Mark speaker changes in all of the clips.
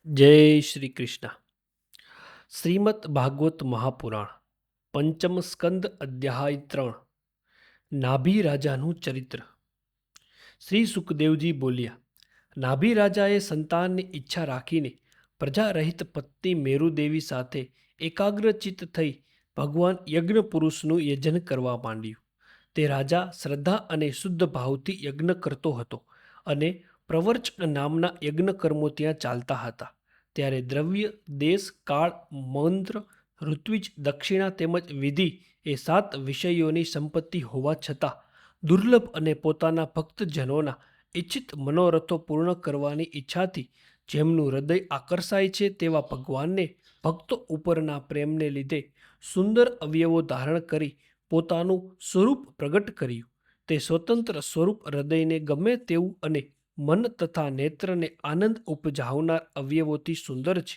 Speaker 1: जय श्री कृष्ण। श्रीमद् भागवत महापुराण पंचम स्कंद अध्याय 3 नाभि राजाનું ચરિત્ર। શ્રી સુખદેવજી બોલ્યા, નાભી રાજાએ સંતાનની ઈચ્છા રાખીને પ્રજારહિત પત્ની મેરુદેવી સાથે એકાગ્રચિત્ત થઈ ભગવાન યજ્ઞ પુરુષનું યજન કરવા માંડ્યું। તે રાજા શ્રદ્ધા અને શુદ્ધ ભાવથી યજ્ઞ કરતો હતો અને પ્રવર્ચ નામના યજ્ઞ કર્મો ત્યાં ચાલતા હતા। ત્યારે દ્રવ્ય, દેશ, કાળ, મંત્ર, ઋત્વિજ, દક્ષિણા તેમજ વિધિ એ 7 વિષયોની સંપત્તિ હોવા છતાં દુર્લભ અને પોતાના ભક્તજનોના ઇચ્છિત મનોરથો પૂર્ણ કરવાની ઈચ્છાથી જેમનું હૃદય આકર્ષાય છે તેવા ભગવાનને ભક્તો ઉપરના પ્રેમને લીધે સુંદર અવયવો ધારણ કરી પોતાનું સ્વરૂપ પ્રગટ કર્યું। તે સ્વતંત્ર સ્વરૂપ હૃદયને ગમે તેવું અને મન તથા નેત્રને આનંદ ઉપજાવનાર અવયવોથી સુંદર છે।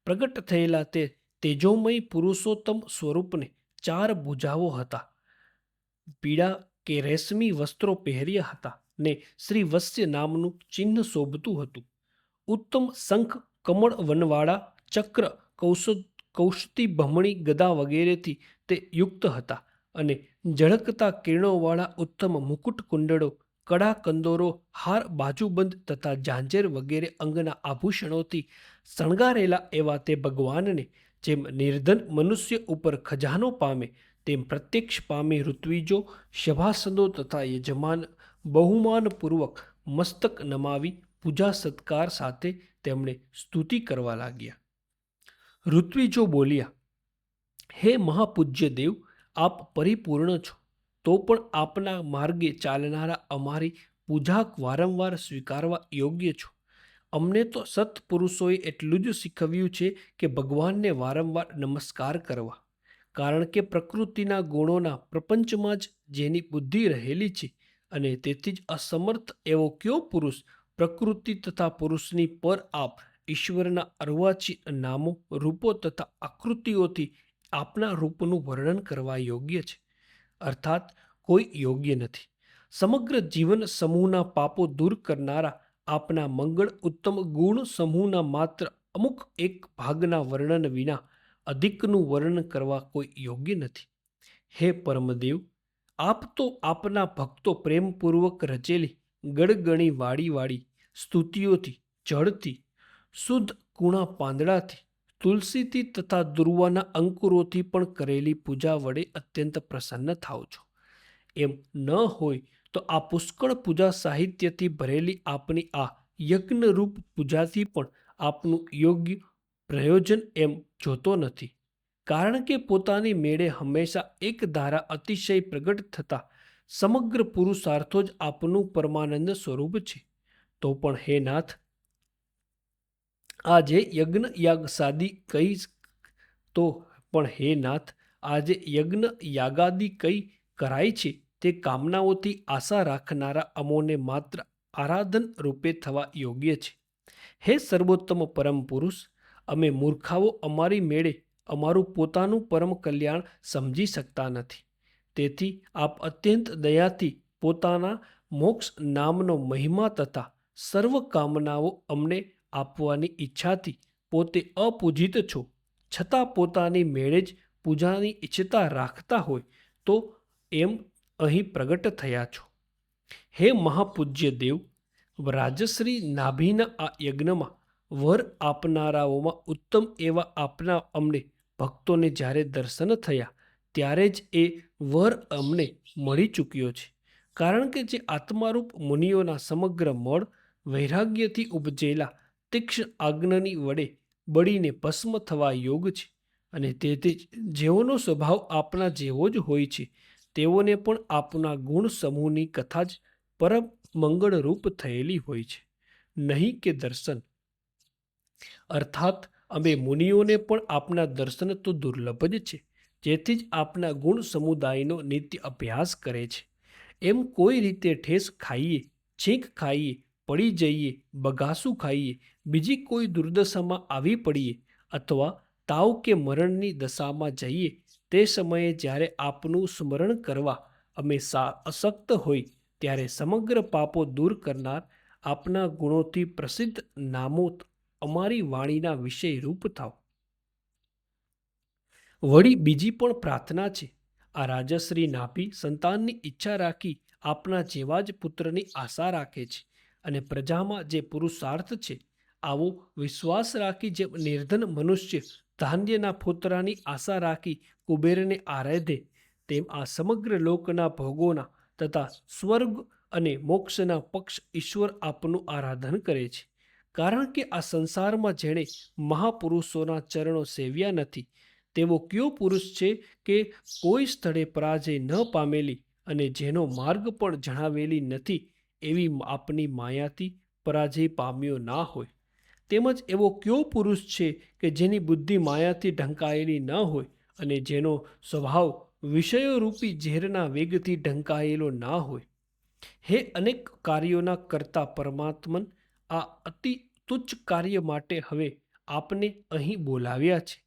Speaker 1: પ્રગટ થયેલા તે તેજોમય પુરુષોત્તમ સ્વરૂપને 4 ભુજાઓ હતા, પીળા કે રેશમી વસ્ત્રો પહેર્યા હતા ને શ્રી વત્સ્ય નામનું ચિહ્ન શોભતું હતું। ઉત્તમ શંખ, કમળ વનવાળા ચક્ર, કૌશતી ભમણી ગદા વગેરેથી તે યુક્ત હતા અને ઝળકતા કિરણોવાળા ઉત્તમ મુકુટ કુંડળો, કડા, કંદોરો, હાર, બાજુબંધ તથા ઝાંઝર વગેરે અંગના આભૂષણોથી શણગારેલા એવા તે ભગવાનને જેમ નિર્ધન મનુષ્ય ઉપર ખજાનો પામે તેમ પ્રત્યક્ષ પામી ઋત્વિજો, સભાસદો તથા યજમાન બહુમાનપૂર્વક મસ્તક નમાવી પૂજા સત્કાર સાથે તેમણે સ્તુતિ કરવા લાગ્યા। ઋત્વિજો બોલ્યા, હે મહાપૂજ્ય દેવ, આપ પરિપૂર્ણ છો, તો પણ આપના માર્ગે ચાલનારા અમારી પૂજા વારંવાર સ્વીકારવા યોગ્ય છો। અમને તો સત્પુરુષોએ એટલું જ શીખવ્યું છે કે ભગવાનને વારંવાર નમસ્કાર કરવા, કારણ કે પ્રકૃતિના ગુણોના પ્રપંચમાં જ જેની બુદ્ધિ રહેલી છે અને તેથી જ અસમર્થ એવો કયો પુરુષ પ્રકૃતિ તથા પુરુષની પર આપ ઈશ્વરના અર્વાચીન નામો, રૂપો તથા આકૃતિઓથી આપના રૂપનું વર્ણન કરવા યોગ્ય છે, અર્થાત કોઈ યોગ્ય નથી। સમગ્ર જીવન સમૂહના પાપો દૂર કરનારા આપના મંગળ ઉત્તમ ગુણ સમૂહના માત્ર અમુક એક ભાગના વર્ણન વિના અધિકનું વર્ણન કરવા કોઈ યોગ્ય નથી। હે પરમદેવ, આપ તો આપના ભક્તો પ્રેમપૂર્વક રચેલી ગળગણી વાળી સ્તુતિઓથી, જળથી, શુદ્ધ કૂણા પાંદડાથી, તુલસીથી તથા દુર્વાના અંકુરોથી પણ કરેલી પૂજા વડે અત્યંત પ્રસન્ન થાઓ છો। એમ ન હોય તો આ પુષ્કળ પૂજા સાહિત્યથી ભરેલી આપની આ યજ્ઞરૂપ પૂજાથી પણ આપનું યોગ્ય પ્રયોજન એમ જોતો નથી, કારણ કે પોતાની મેળે હંમેશા એક ધારા અતિશય પ્રગટ થતા સમગ્ર પુરુષાર્થો જ આપનું પરમાનંદ સ્વરૂપ છે। તો પણ હે નાથ, આજે યજ્ઞ યાગસાદી કઈ તો પણ હે નાથ આજે યજ્ઞ યાગાદિ કઈ કરાય છે તે કામનાઓથી આશા રાખનારા અમોને માત્ર આરાધન રૂપે થવા યોગ્ય છે। હે સર્વોત્તમ પરમ પુરુષ, અમે મૂર્ખાઓ અમારી મેળે અમારું પોતાનું પરમ કલ્યાણ સમજી શકતા નથી, તેથી આપ અત્યંત દયાથી પોતાના મોક્ષ નામનો મહિમા તથા સર્વ કામનાઓ અમને આપવાની ઈચ્છાથી પોતે અપૂજિત છો, છતાં પોતાની મેળે જ પૂજાની ઈચ્છતા રાખતા હોય તો એમ અહીં પ્રગટ થયા છો। હે મહાપૂજ્ય દેવ, રાજશ્રી નાભીના આ યજ્ઞમાં વર આપનારાઓમાં ઉત્તમ એવા આપના અમને ભક્તોને જ્યારે દર્શન થયા ત્યારે જ એ વર અમને મળી ચૂક્યો છે, કારણ કે જે આત્મારૂપ મુનિઓના સમગ્ર મળ વૈરાગ્યથી ઉપજેલા તીક્ષ્ણ આજ્ઞની વડે બળીને ભસ્મ થવા યોગ છે અને તેથી જ જેઓનો સ્વભાવ આપના જેવો જ હોય છે તેઓને પણ આપના ગુણ સમૂહની કથા જ પરમ મંગળરૂપ થયેલી હોય છે, નહીં કે દર્શન। અર્થાત અમે મુનિઓને પણ આપના દર્શન તો દુર્લભ જ છે, જેથી જ આપના ગુણ સમુદાયનો નિત્ય અભ્યાસ કરે છે। એમ કોઈ રીતે ઠેસ ખાઈએ, છીંક ખાઈએ, પડી જઈએ, બગાસું ખાઈએ, બીજી કોઈ દુર્દશામાં આવી પડીએ અથવા તાવ કે મરણની દશામાં જઈએ તે સમયે જ્યારે આપનું સ્મરણ કરવા અમે અશક્ત હોય ત્યારે સમગ્ર પાપો દૂર કરનાર આપના ગુણોથી પ્રસિદ્ધ નામો અમારી વાણીના વિષય રૂપ થાવ. વળી બીજી પણ પ્રાર્થના છે. આ રાજશ્રી નાભી સંતાનની ઈચ્છા રાખી આપના જેવા જ પુત્રની આશા રાખે છે અને પ્રજામાં જે પુરુષાર્થ છે આવો વિશ્વાસ રાખી જેમ નિર્ધન મનુષ્ય ધાન્યના પુત્રની આશા રાખી કુબેરને આરાધે, તેમ આ સમગ્ર લોકના ભોગોના તથા સ્વર્ગ અને મોક્ષના પક્ષ ઈશ્વર આપનું આરાધન કરે છે. કારણ કે આ સંસારમાં જેણે મહાપુરુષોના ચરણો સેવ્યા નથી તેવો કયો પુરુષ છે કે કોઈ સ્થળે પરાજય ન પામેલી અને જેનો માર્ગ પણ જણાવેલી નથી એવી આપની માયાથી પરાજય પામ્યો ના હોય? તેમજ એવો કયો પુરુષ છે કે જેની બુદ્ધિ માયાથી ઢંકાયેલી ન હોય અને જેનો સ્વભાવ વિષયોરૂપી ઝેરના વેગથી ઢંકાયેલો ના હોય? હે અનેક કાર્યોના કરતા પરમાત્મન, આ અતિ તુચ્છ કાર્ય માટે હવે આપને અહીં બોલાવ્યા છે.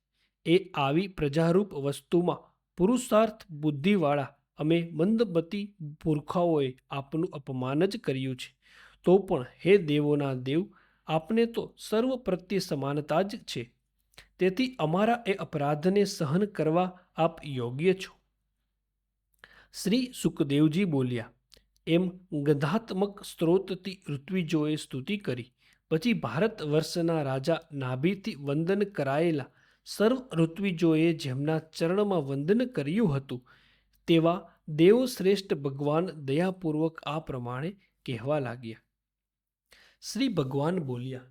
Speaker 1: એ આવી પ્રજારૂપ વસ્તુમાં પુરુષાર્થ બુદ્ધિવાળા અમે મંદમતી મૂર્ખાઓએ આપનું અપમાન જ કર્યું છે. તો પણ હે દેવોના દેવ, આપને તો સર્વ પ્રત્યે સમાનતા જ છે. તેથી અમારા એ અપરાધને સહન કરવા આપ યોગ્ય છો. શ્રી સુખદેવજી બોલ્યા. એમ ગંધાત્મક સ્ત્રોતથી ઋત્વિજોએ સ્તુતિ કરી. પછી ભારત વર્ષના રાજા નાભીથી વંદન કરાયેલા સર્વ ઋત્વિજોએ જેમના ચરણમાં વંદન કર્યું હતું તેવા દેવશ્રેષ્ઠ ભગવાન દયાપૂર્વક આ પ્રમાણે કહેવા લાગ્યા. શ્રી ભગવાન બોલ્યા.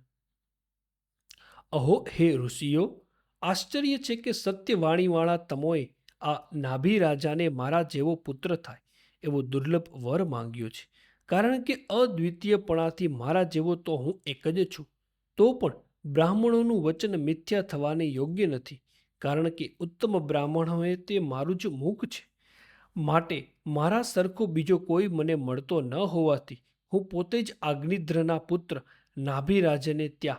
Speaker 1: અહો હે ઋષિઓ, આશ્ચર્ય છે કે સત્યવાણીવાળા તમોએ આ નાભી રાજાને મારા જેવો પુત્ર થાય એવો દુર્લભ વર માંગ્યો છે. કારણ કે અદ્વિતીયપણાથી મારા જેવો તો હું એક જ છું. તો પણ બ્રાહ્મણોનું વચન મિથ્યા થવાને યોગ્ય નથી. કારણ કે ઉત્તમ બ્રાહ્મણોએ તે મારું જ મુખ છે. માટે મારા સરખો બીજો કોઈ મને મળતો ન હોવાથી હું પોતે જ અગ્નિધ્રના પુત્ર નાભી રાજાને ત્યાં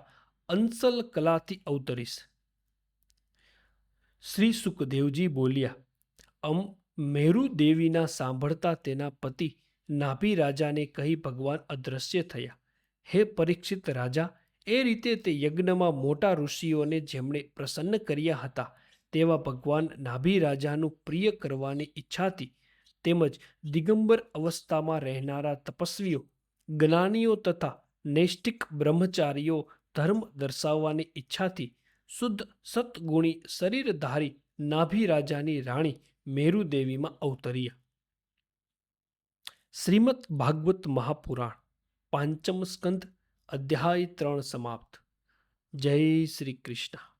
Speaker 1: અંસલ કલાથી અવતરીશ. શ્રી સુખદેવજી બોલ્યા. મેરુ દેવીના સાંભળતા તેના પતિ નાભી રાજાને કહી ભગવાન અદૃશ્ય થયા. હે પરીક્ષિત રાજા, એ રીતે તે યજ્ઞમાં મોટા ઋષિઓને જેમણે પ્રસન્ન કર્યા હતા તેવા ભગવાન નાભી રાજાનું પ્રિય કરવાની ઈચ્છાથી તેમજ દિગંબર અવસ્થામાં રહેનારા તપસ્વીઓ, જ્ઞાનીઓ તથા નૈષ્ઠિક બ્રહ્મચારીઓ ધર્મ દર્શાવવાની ઈચ્છાથી શુદ્ધ સત્ગુણી શરીરધારી નાભી રાજાની રાણી મેરુદેવીમાં અવતર્યા. શ્રીમદ ભાગવત મહાપુરાણ પાંચમ સ્કંદ અધ્યાય 3 સમાપ્ત. જય શ્રી કૃષ્ણ.